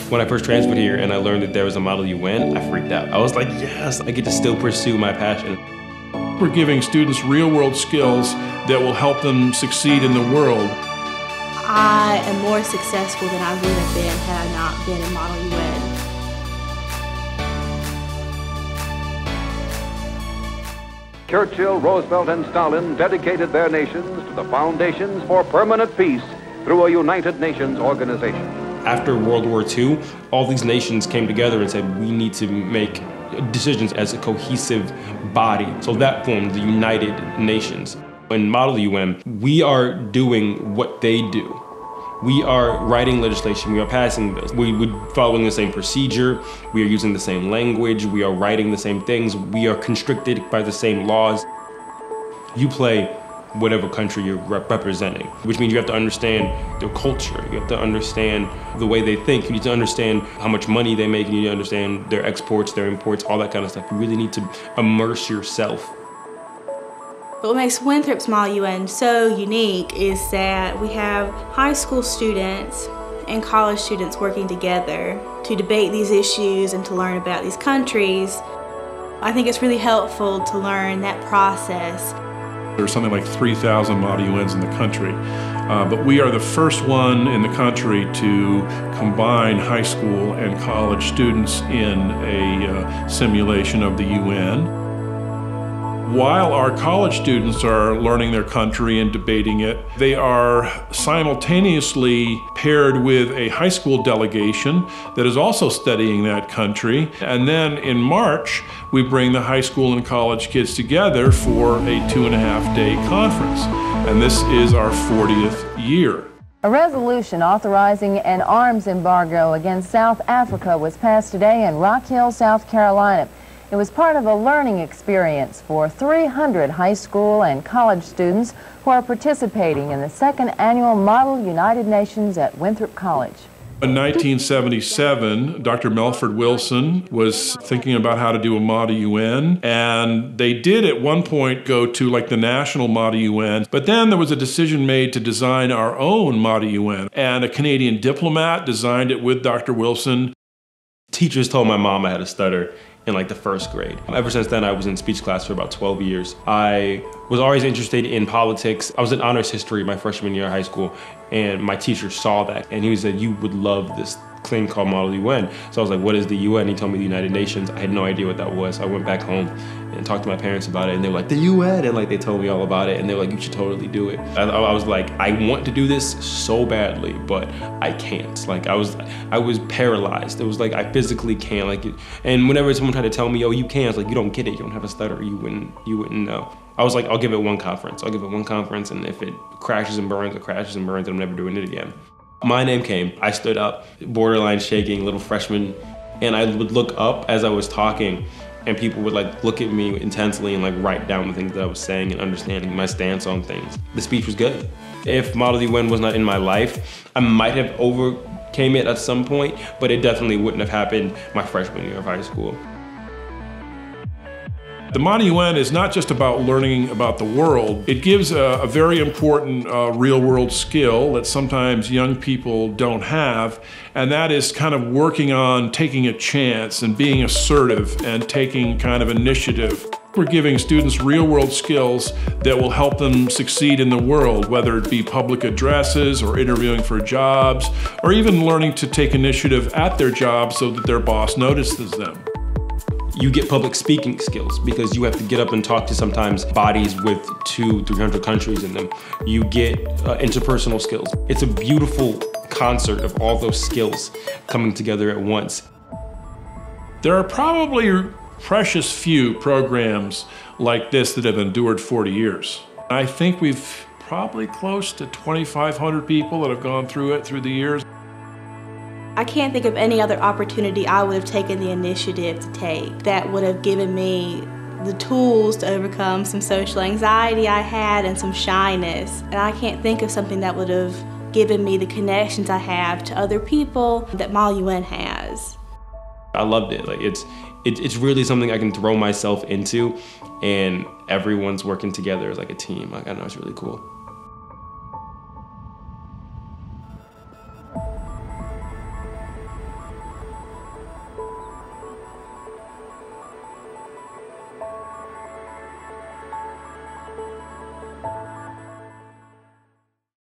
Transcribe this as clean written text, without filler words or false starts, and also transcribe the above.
When I first transferred here and I learned that there was a Model UN, I freaked out. I was like, yes, I get to still pursue my passion. We're giving students real-world skills that will help them succeed in the world. I am more successful than I would have been had I not been in Model UN. Churchill, Roosevelt, and Stalin dedicated their nations to the foundations for permanent peace through a United Nations organization. After World War II, all these nations came together and said, we need to make decisions as a cohesive body. So that formed the United Nations. In Model UN, we are doing what they do. We are writing legislation, we are passing bills. We're following the same procedure, we are using the same language, we are writing the same things, we are constricted by the same laws. You play whatever country you're representing, which means you have to understand their culture, you have to understand the way they think, you need to understand how much money they make, you need to understand their exports, their imports, all that kind of stuff. You really need to immerse yourself. But what makes Winthrop's Model UN so unique is that we have high school students and college students working together to debate these issues and to learn about these countries. I think it's really helpful to learn that process. There's something like 3,000 Model UNs in the country, but we are the first one in the country to combine high school and college students in a simulation of the UN. While our college students are learning their country and debating it, they are simultaneously paired with a high school delegation that is also studying that country. And then in March, we bring the high school and college kids together for a 2.5-day conference. And this is our 40th year. A resolution authorizing an arms embargo against South Africa was passed today in Rock Hill, South Carolina. It was part of a learning experience for 300 high school and college students who are participating in the second annual Model United Nations at Winthrop College. In 1977, Dr. Melford Wilson was thinking about how to do a Model UN, and they did at one point go to like the national Model UN, but then there was a decision made to design our own Model UN, and a Canadian diplomat designed it with Dr. Wilson. Teachers told my mom I had a stutter in like the first grade. Ever since then, I was in speech class for about 12 years. I was always interested in politics. I was in honors history my freshman year of high school, and my teacher saw that, and he said, you would love this thing called Model UN. So I was like, what is the UN? He told me the United Nations. I had no idea what that was. So I went back home and talked to my parents about it, and they were like, the UN, and like they told me all about it, and they were like, you should totally do it. I was like, I want to do this so badly, but I can't. Like I was paralyzed. It was like, I physically can't. Like, and whenever someone tried to tell me, oh, you can, it's like, you don't get it, you don't have a stutter, you wouldn't know. I was like, I'll give it one conference. I'll give it one conference, and if it crashes and burns, it crashes and burns, and I'm never doing it again. My name came. I stood up, borderline shaking, little freshman, and I would look up as I was talking, and people would like look at me intensely and like write down the things that I was saying and understanding my stance on things. The speech was good. If Model UN was not in my life, I might have overcame it at some point, but it definitely wouldn't have happened my freshman year of high school. The Model UN is not just about learning about the world. It gives a very important real-world skill that sometimes young people don't have, and that is kind of working on taking a chance and being assertive and taking kind of initiative. We're giving students real-world skills that will help them succeed in the world, whether it be public addresses or interviewing for jobs, or even learning to take initiative at their job so that their boss notices them. You get public speaking skills because you have to get up and talk to sometimes bodies with 200-300 countries in them. You get interpersonal skills. It's a beautiful concert of all those skills coming together at once. There are probably precious few programs like this that have endured 40 years. I think we've probably close to 2,500 people that have gone through it through the years. I can't think of any other opportunity I would have taken the initiative to take that would have given me the tools to overcome some social anxiety I had and some shyness. And I can't think of something that would have given me the connections I have to other people that Model UN has. I loved it. Like it's really something I can throw myself into, and everyone's working together as like a team. Like I know it's really cool.